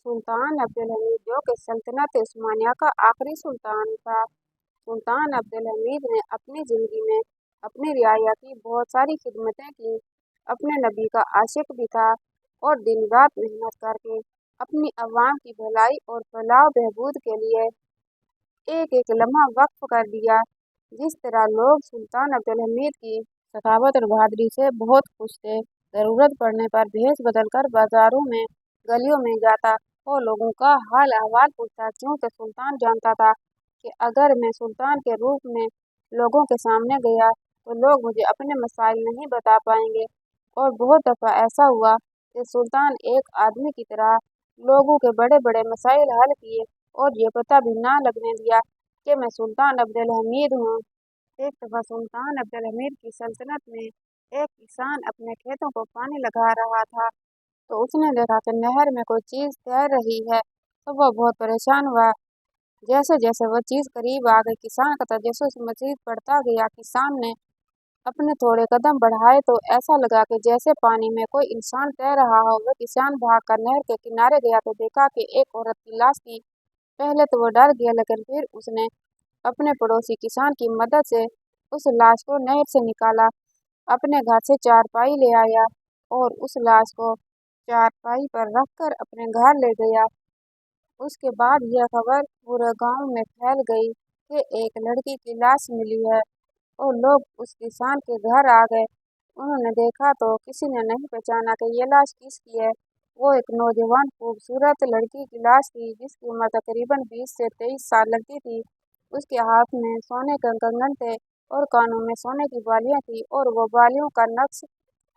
सुल्तान अब्दुल हमीद जो कि सल्तनत उस्मानिया का आखिरी सुल्तान था। सुल्तान अब्दुल हमीद ने अपनी ज़िंदगी में अपनी रियाया की बहुत सारी खिदमतें की। अपने नबी का आशिक भी था और दिन रात मेहनत करके अपनी अवाम की भलाई और फलाह बहबूद के लिए एक एक लम्हा वक्फ कर दिया। जिस तरह लोग सुल्तान अब्दुल हमीद की सखावत और बहादुरी से बहुत खुश थे। ज़रूरत पड़ने पर भेष बदलकर बाजारों में गलियों में जाता और लोगों का हाल अहवाल पूछता, क्योंकि सुल्तान जानता था कि अगर मैं सुल्तान के रूप में लोगों के सामने गया तो लोग मुझे अपने मसाइल नहीं बता पाएंगे। और बहुत दफ़ा ऐसा हुआ कि सुल्तान एक आदमी की तरह लोगों के बड़े बड़े मसाइल हल किए और ये पता भी ना लगने दिया कि मैं सुल्तान अब्दुल हमीद हूँ। एक दफ़ा सुल्तान अब्दुल हमीद की सल्तनत में एक किसान अपने खेतों को पानी लगा रहा था, तो उसने देखा कि नहर में कोई चीज़ तैर रही है, तो वह बहुत परेशान हुआ। जैसे जैसे वह चीज़ करीब आ गई, किसान का तजस्सुस मज़ीद बढ़ता गया। किसान ने अपने थोड़े कदम बढ़ाए तो ऐसा लगा कि जैसे पानी में कोई इंसान तैर रहा हो। वह किसान भागकर नहर के किनारे गया तो देखा कि एक औरत की लाश थी। पहले तो वो डर गया, लेकिन फिर उसने अपने पड़ोसी किसान की मदद से उस लाश को नहर से निकाला, अपने घर से चारपाई ले आया और उस लाश को चारपाई पर रखकर अपने घर ले गया। उसके बाद यह खबर पूरे गांव में फैल गई कि एक लड़की की लाश मिली है और लोग उस किसान के घर आ गए। उन्होंने देखा तो किसी ने नहीं पहचाना कि ये लाश किसकी है। वो एक नौजवान खूबसूरत लड़की की लाश थी जिसकी उम्र तकरीबन 20 से 23 साल लगती थी। उसके हाथ में सोने के कंगन थे और कानों में सोने की बालियां थी और वो बालियों का नक्श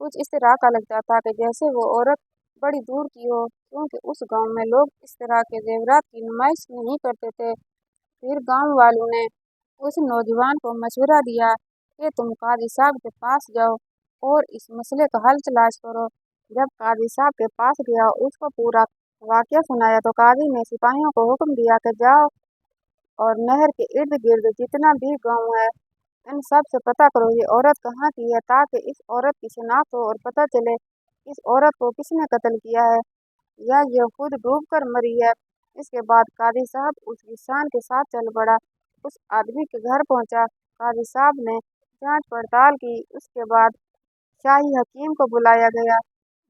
कुछ इस तरह का लगता था कि जैसे वो औरत बड़ी दूर की हो, क्योंकि उस गांव में लोग इस तरह के जेवरात की नुमाइश नहीं करते थे। फिर गांव वालों ने उस नौजवान को मशवरा दिया कि तुम काजी साहब के पास जाओ और इस मसले का हल तलाश करो। जब काजी साहब के पास गया, उसको पूरा वाकया सुनाया तो काजी ने सिपाहियों को हुक्म दिया कि जाओ और नहर के इर्द गिर्द जितना भी गांव है इन सब से पता करो ये औरत कहाँ की है, ताकि इस औरत की शिनाख्त हो और पता चले इस औरत को किसने कत्ल किया है या ये खुद डूब कर मरी है। इसके बाद काजी साहब उस किसान के साथ चल पड़ा। उस आदमी के घर पहुंचा। काजी साहब ने जांच पड़ताल की। उसके बाद शाही हकीम को बुलाया गया।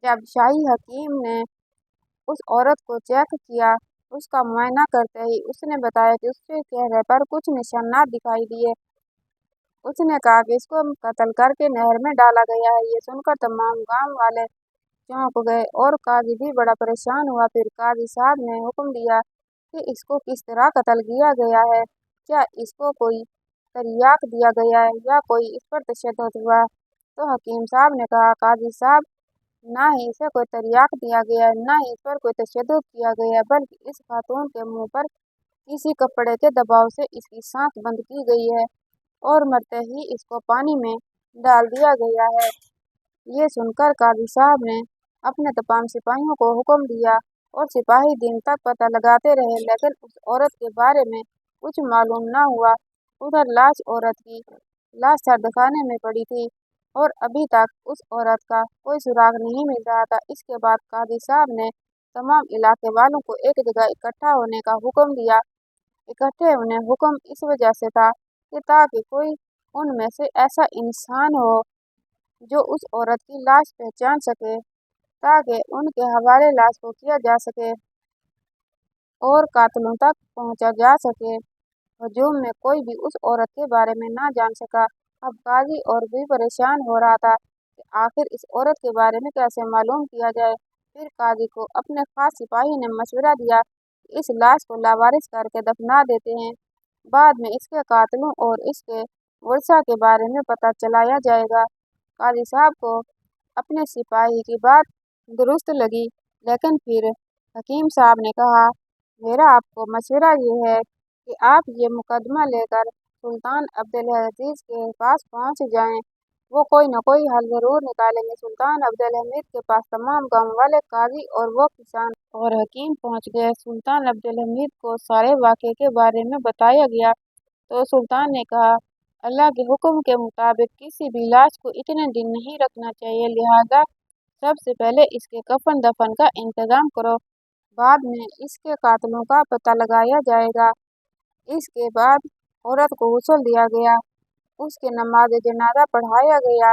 जब शाही हकीम ने उस औरत को चेक किया, उसका मुआयना करते ही उसने बताया कि उसके चेहरे पर कुछ निशानात दिखाई दिए। उसने कहा कि इसको कत्ल करके नहर में डाला गया है। ये सुनकर तमाम गांव वाले चौंक गए और काजी भी बड़ा परेशान हुआ। फिर काजी साहब ने हुक्म दिया कि इसको किस तरह कत्ल किया गया है, क्या इसको कोई तरियाक दिया गया है या कोई इस पर तशद्दुद हुआ। तो हकीम साहब ने कहा, काजी साहब, ना ही इसे कोई तरियाक दिया गया है, ना ही इस पर कोई तशद्दुद किया गया है, बल्कि इस खातून के मुंह पर किसी कपड़े के दबाव से इसकी सांस बंद की गई है और मरते ही इसको पानी में डाल दिया गया है। ये सुनकर काजी साहब ने अपने तमाम सिपाहियों को हुक्म दिया और सिपाही दिन तक पता लगाते रहे, लेकिन उस औरत के बारे में कुछ मालूम न हुआ। उधर लाश सड़खाने में पड़ी थी और अभी तक उस औरत का कोई सुराग नहीं मिल रहा था। इसके बाद काजी साहब ने तमाम इलाके वालों को एक जगह इकट्ठा होने का हुक्म दिया। इकट्ठे होने हुक्म इस वजह से था कि ताकि कोई उनमें से ऐसा इंसान हो जो उस औरत की लाश पहचान सके, ताकि उनके हवाले लाश को किया जा सके और कातलों तक पहुंचा जा सके। हजूम में कोई भी उस औरत के बारे में ना जान सका। अब काजी और भी परेशान हो रहा था कि आखिर इस औरत के बारे में कैसे मालूम किया जाए। फिर काजी को अपने खास सिपाही ने मशवरा दिया कि इस लाश को लावारिस करके दफना देते हैं, बाद में इसके कातलों और इसके वर्षा के बारे में पता चलाया जाएगा। काजी साहब को अपने सिपाही की बात दुरुस्त लगी, लेकिन फिर हकीम साहब ने कहा, मेरा आपको मशवरा ये है कि आप ये मुकदमा लेकर सुल्तान अब्दुल अजीज के पास पहुंच जाएं। वो कोई न कोई हल जरूर निकालेंगे। सुल्तान अब्दुल हमीद के पास तमाम गांव वाले, काजी और वो किसान और हकीम पहुंच गए। सुल्तान अब्दुल हमीद को सारे वाक़े के बारे में बताया गया तो सुल्तान ने कहा, अल्लाह के हुक्म के मुताबिक किसी भी लाश को इतने दिन नहीं रखना चाहिए, लिहाजा सबसे पहले इसके कफन दफन का इंतजाम करो। बाद में इसके कातिलों का पता लगाया जाएगा। इसके बाद औरत को गुस्ल दिया गया। उसके नमाज जनाजा पढ़ाया गया।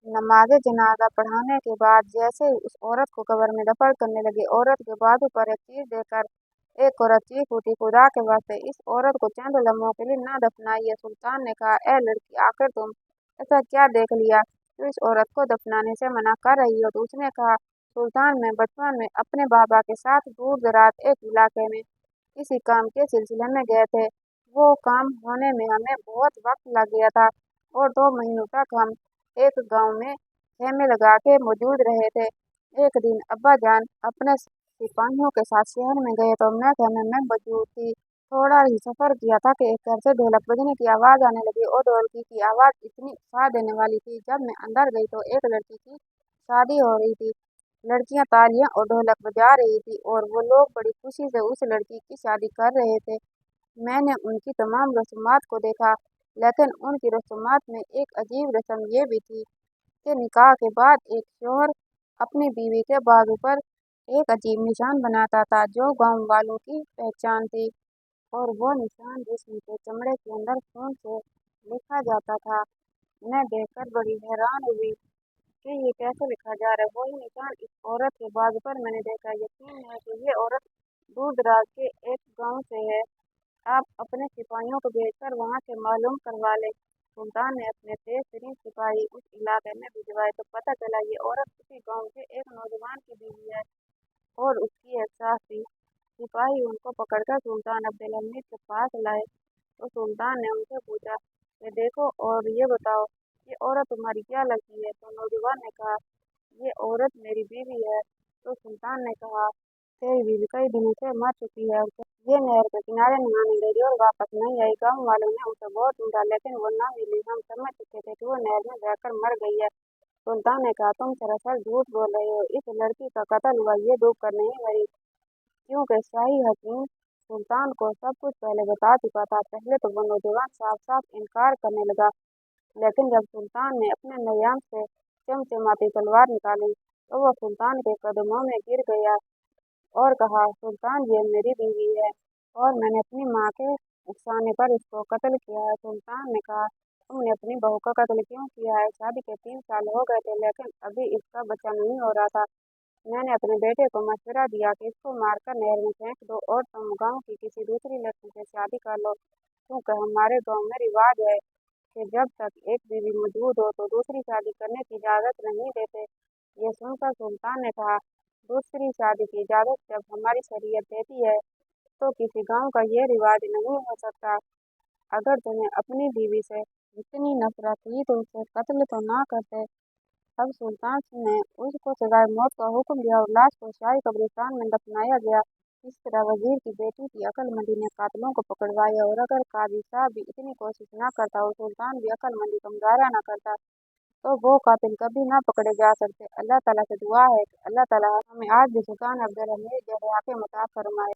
नमाज जनाजा पढ़ाने के बाद जैसे ही उस औरत को कब्र में दफन करने लगे, औरत के बाजू पर एक चीज देकर एक औरत चीख उठी, खुदा के वास्ते इस औरत को चंद लम्हों के लिए ना दफनाइए। सुल्तान ने कहा, ए लड़की, आखिर तुम ऐसा क्या देख लिया जो इस औरत को दफनाने से मना कर रही हो? तो उसने कहा, सुल्तान, मैं बचपन में अपने बाबा के साथ दूर दराज एक इलाके में किसी काम के सिलसिले में गए थे। वो काम होने में हमें बहुत वक्त लग गया था और 2 महीनों तक हम एक गांव में खेमे लगा के मौजूद रहे थे। एक दिन अब्बा जान अपने सिपाहियों के साथ शहर में गए तो मैं खेमे में मौजूद थी। थोड़ा ही सफर किया था कि एक घर से ढोलक बजने की आवाज आने लगी और ढोलकी की आवाज इतनी उत्साह देने वाली थी। जब मैं अंदर गई तो एक लड़की की शादी हो रही थी। लड़कियां तालियां और ढोलक बजा रही थी और वो लोग बड़ी खुशी से उस लड़की की शादी कर रहे थे। मैंने उनकी तमाम रस्मात को देखा, लेकिन उनकी रस्मात में एक अजीब रस्म ये भी थी कि निकाह के बाद एक शौहर अपनी बीवी के बाजू पर एक अजीब निशान बनाता था जो गांव वालों की पहचान थी। और वो निशान जिस्म के चमड़े के अंदर खून से लिखा जाता था। मैं देखकर बड़ी हैरान हुई कि ये कैसे लिखा जा रहा है। वही निशान इस औरत के बाजू पर मैंने देखा। यकीन है कि ये औरत दूर दराज के एक गांव से है। आप अपने सिपाहियों को भेजकर वहां से मालूम करवा ले। सुल्तान ने अपने तेज तरीन सिपाही उस इलाके में भिजवाए तो पता चला ये औरत उसी गांव के एक नौजवान की बीवी है और उसकी एक सास थी। सिपाही उनको पकड़कर सुल्तान अब्दुल हमीद के पास लाए तो सुल्तान ने उनसे पूछा कि देखो और ये बताओ, ये औरत तुम्हारी क्या लगती है? तो नौजवान ने कहा, ये औरत मेरी बीवी है। तो सुल्तान ने कहा, तेरी बीवी कई दिनों से मर चुकी है। ये नहर के किनारे नहाने गई और वापस नहीं आई। गांव वालों ने उसे बहुत ढूंढा लेकिन वो न मिली। हम समझ चुके थे कि वो नहर में बहकर मर गई है। सुल्तान ने कहा, तुम सरासर झूठ बोल रहे हो। इस लड़की का कत्ल हुआ ये डूब कर नहीं मरी। क्योंकि शाही हकीम सुल्तान को सब कुछ पहले बता चुका था। पहले तो वो नौजवान साफ साफ इनकार करने लगा, लेकिन जब सुल्तान ने अपने नयाम से चमचमाती तलवार निकाली तो वह सुल्तान के कदमों में गिर गया और कहा, सुल्तान, ये मेरी बीवी है और मैंने अपनी माँ के उकसाने पर इसको कत्ल किया है। सुल्तान ने कहा, तुमने अपनी बहू का कत्ल क्यों किया है? शादी के 3 साल हो गए थे लेकिन अभी इसका बच्चा नहीं हो रहा था। मैंने अपने बेटे को मशवरा दिया कि इसको मारकर नहर में फेंक दो और तुम गांव की किसी दूसरी लड़की से शादी कर लो, क्योंकि हमारे गांव में रिवाज है कि जब तक एक बीवी मौजूद हो तो दूसरी शादी करने की इजाज़त नहीं देते। ये सुनकर सुल्तान ने कहा, दूसरी शादी की इजाज़त जब हमारी शरीयत देती है तो किसी गांव का ये रिवाज नहीं हो सकता। अगर तुम्हें अपनी बीवी से इतनी नफरत थी तो उसे कत्ल तो ना करते। अब सुल्तान ने उसको सजाए मौत का हुक्म दिया और लाश को शाही कब्रिस्तान में दफनाया गया। इस तरह वजीर की बेटी की अक्लमंदी ने कातिलों को पकड़वाया और अगर काजी साहब भी इतनी कोशिश न करता और सुल्तान भी अक्लमंदी का मुजाहरा न करता तो वो कातिल कभी ना पकड़े जा सकते। अल्लाह ताला से दुआ है कि अल्लाह ताला हमें आज भी सुल्तान अब्दुल हमीद जैसे हाकिम अता फरमाए।